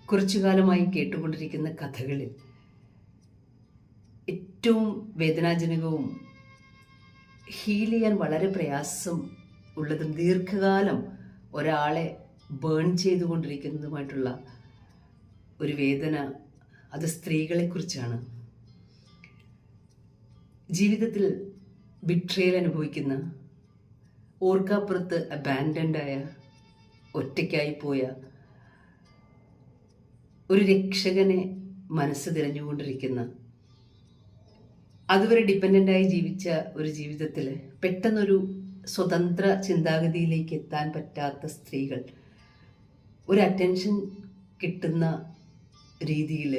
കുറച്ചു കാലമായി കേട്ടുകൊണ്ടിരിക്കുന്ന കഥകളിൽ ഏറ്റവും വേദനാജനകവും ഹീൽ ചെയ്യാൻ വളരെ പ്രയാസം ഉള്ളതും ദീർഘകാലം ഒരാളെ ബേൺ ചെയ്തുകൊണ്ടിരിക്കുന്നതുമായിട്ടുള്ള ഒരു വേദന, അത് സ്ത്രീകളെക്കുറിച്ചാണ്. ജീവിതത്തിൽ ബിട്രയൽ അനുഭവിക്കുന്ന, ഓർക്കാപ്പുറത്ത് അബാൻഡൻഡായ, ഒറ്റയ്ക്കായി പോയ ഒരു രക്ഷകനെ മനസ്സ് തിരഞ്ഞുകൊണ്ടിരിക്കുന്ന, അതുവരെ ഡിപ്പെൻഡൻ്റായി ജീവിച്ച ഒരു ജീവിതത്തിൽ പെട്ടെന്നൊരു സ്വതന്ത്ര ചിന്താഗതിയിലേക്ക് എത്താൻ പറ്റാത്ത സ്ത്രീകൾ ഒരു അറ്റൻഷൻ കിട്ടുന്ന രീതിയിൽ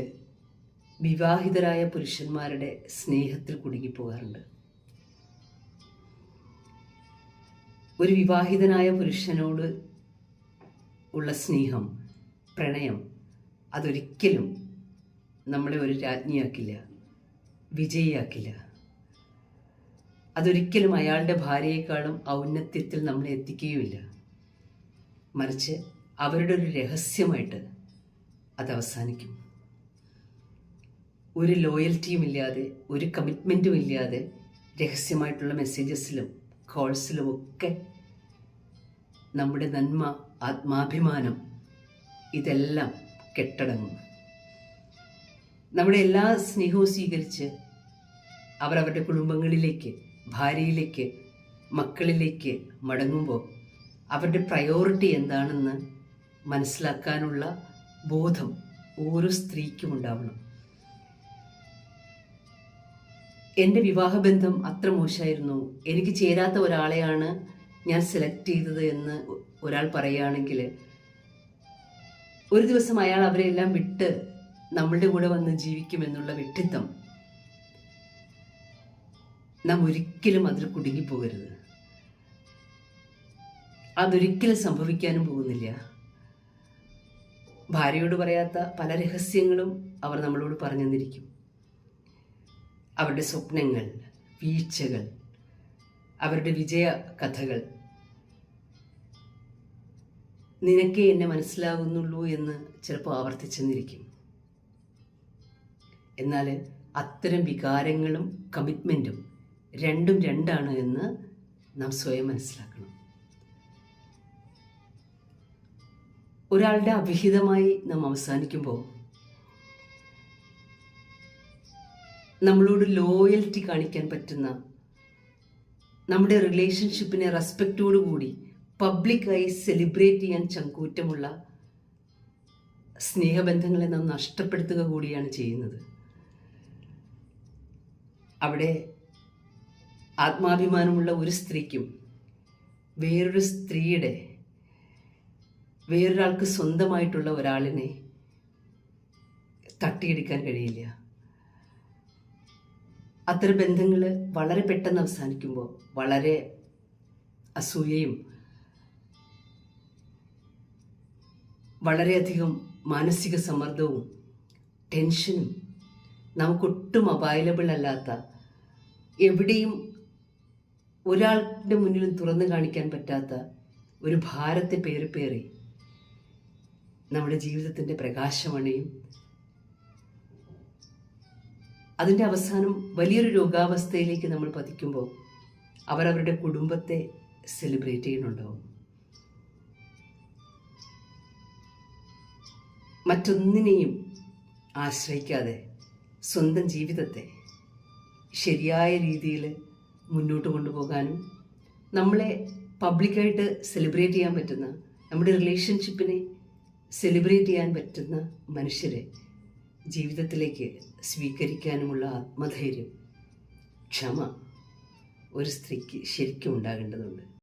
വിവാഹിതരായ പുരുഷന്മാരുടെ സ്നേഹത്തിൽ കുടുങ്ങിപ്പോകാറുണ്ട്. ഒരു വിവാഹിതനായ പുരുഷനോട് ഉള്ള സ്നേഹം, പ്രണയം, അതൊരിക്കലും നമ്മളെ ഒരു രാജ്ഞിയാക്കില്ല, വിജയിയാക്കില്ല. അതൊരിക്കലും അയാളുടെ ഭാര്യയെക്കാളും ഔന്നത്യത്തിൽ നമ്മളെ എത്തിക്കുകയുമില്ല. മറിച്ച് അവരുടെ ഒരു രഹസ്യമായിട്ട് അത് അവസാനിക്കും. ഒരു ലോയൽറ്റിയും ഇല്ലാതെ, ഒരു കമ്മിറ്റ്മെൻറ്റും ഇല്ലാതെ രഹസ്യമായിട്ടുള്ള മെസ്സേജസിലും കോൾസിലുമൊക്കെ നമ്മുടെ നന്മ, ആത്മാഭിമാനം ഇതെല്ലാം കെട്ടടങ്ങും. നമ്മുടെ എല്ലാ സ്നേഹവും സ്വീകരിച്ച് അവരവരുടെ കുടുംബങ്ങളിലേക്ക്, ഭാര്യയിലേക്ക്, മക്കളിലേക്ക് മടങ്ങുമ്പോൾ അവരുടെ പ്രയോറിറ്റി എന്താണെന്ന് മനസ്സിലാക്കാനുള്ള ബോധം ഓരോ സ്ത്രീക്കും ഉണ്ടാവണം. എൻ്റെ വിവാഹബന്ധം അത്ര മോശമായിരുന്നു, എനിക്ക് ചേരാത്ത ഒരാളെയാണ് ഞാൻ സെലക്ട് ചെയ്തത് എന്ന് ഒരാൾ പറയുകയാണെങ്കിൽ, ഒരു ദിവസം അയാൾ അവരെല്ലാം വിട്ട് നമ്മളുടെ കൂടെ വന്ന് ജീവിക്കുമെന്നുള്ള വിഡ്ഢിത്തം നാം ഒരിക്കലും അതിൽ കുടുങ്ങിപ്പോകരുത്. അതൊരിക്കലും സംഭവിക്കാനും പോകുന്നില്ല. ഭാര്യയോട് പറയാത്ത പല രഹസ്യങ്ങളും അവർ നമ്മളോട് പറഞ്ഞു തന്നിരിക്കും. അവരുടെ സ്വപ്നങ്ങൾ, വീഴ്ചകൾ, അവരുടെ വിജയ കഥകൾ. നിനക്കേ എന്നെ മനസ്സിലാകുന്നുള്ളൂ എന്ന് ചിലപ്പോൾ ആവർത്തിച്ചെന്നിരിക്കും. എന്നാൽ അത്തരം വികാരങ്ങളും കമ്മിറ്റ്മെൻറ്റും രണ്ടും രണ്ടാണ് എന്ന് നാം സ്വയം മനസ്സിലാക്കണം. ഒരാളുടെ അവിഹിതമായി നാം അവസാനിക്കുമ്പോൾ നമ്മളോട് ലോയൽറ്റി കാണിക്കാൻ പറ്റുന്ന, നമ്മുടെ റിലേഷൻഷിപ്പിനെ റെസ്പെക്റ്റോടുകൂടി പബ്ലിക്കായി സെലിബ്രേറ്റ് ചെയ്യാൻ ചങ്കൂറ്റമുള്ള സ്നേഹബന്ധങ്ങളെ നാം നഷ്ടപ്പെടുത്തുക കൂടിയാണ് ചെയ്യുന്നത്. അവിടെ ആത്മാഭിമാനമുള്ള ഒരു സ്ത്രീക്കും വേറൊരു സ്ത്രീയുടെ, വേറൊരാൾക്ക് സ്വന്തമായിട്ടുള്ള ഒരാളിനെ തട്ടിയെടുക്കാൻ കഴിയില്ല. അത്തരം ബന്ധങ്ങൾ വളരെ പെട്ടെന്ന് അവസാനിക്കുമ്പോൾ വളരെ അസൂയയും വളരെയധികം മാനസിക സമ്മർദ്ദവും ടെൻഷനും, നമുക്കൊട്ടും അവൈലബിൾ അല്ലാത്ത, എവിടെയും ഒരാളുടെ മുന്നിലും തുറന്നു കാണിക്കാൻ പറ്റാത്ത ഒരു ഭാരത്തെ പേറി നമ്മുടെ ജീവിതത്തിൻ്റെ പ്രകാശമണയും. അതിൻ്റെ അവസാനം വലിയൊരു രോഗാവസ്ഥയിലേക്ക് നമ്മൾ പതിക്കുമ്പോൾ അവരവരുടെ കുടുംബത്തെ സെലിബ്രേറ്റ് ചെയ്യുന്നുണ്ടാവും. മറ്റൊന്നിനെയും ആശ്രയിക്കാതെ സ്വന്തം ജീവിതത്തെ ശരിയായ രീതിയിൽ മുന്നോട്ട് കൊണ്ടുപോകാനും, നമ്മളെ പബ്ലിക്കായിട്ട് സെലിബ്രേറ്റ് ചെയ്യാൻ പറ്റുന്ന, നമ്മുടെ റിലേഷൻഷിപ്പിനെ സെലിബ്രേറ്റ് ചെയ്യാൻ പറ്റുന്ന മനുഷ്യരെ ജീവിതത്തിലേക്ക് സ്വീകരിക്കാനുമുള്ള ആത്മധൈര്യം, ക്ഷമ ഒരു സ്ത്രീക്ക് ശരിക്കും ഉണ്ടാകേണ്ടതുണ്ട്.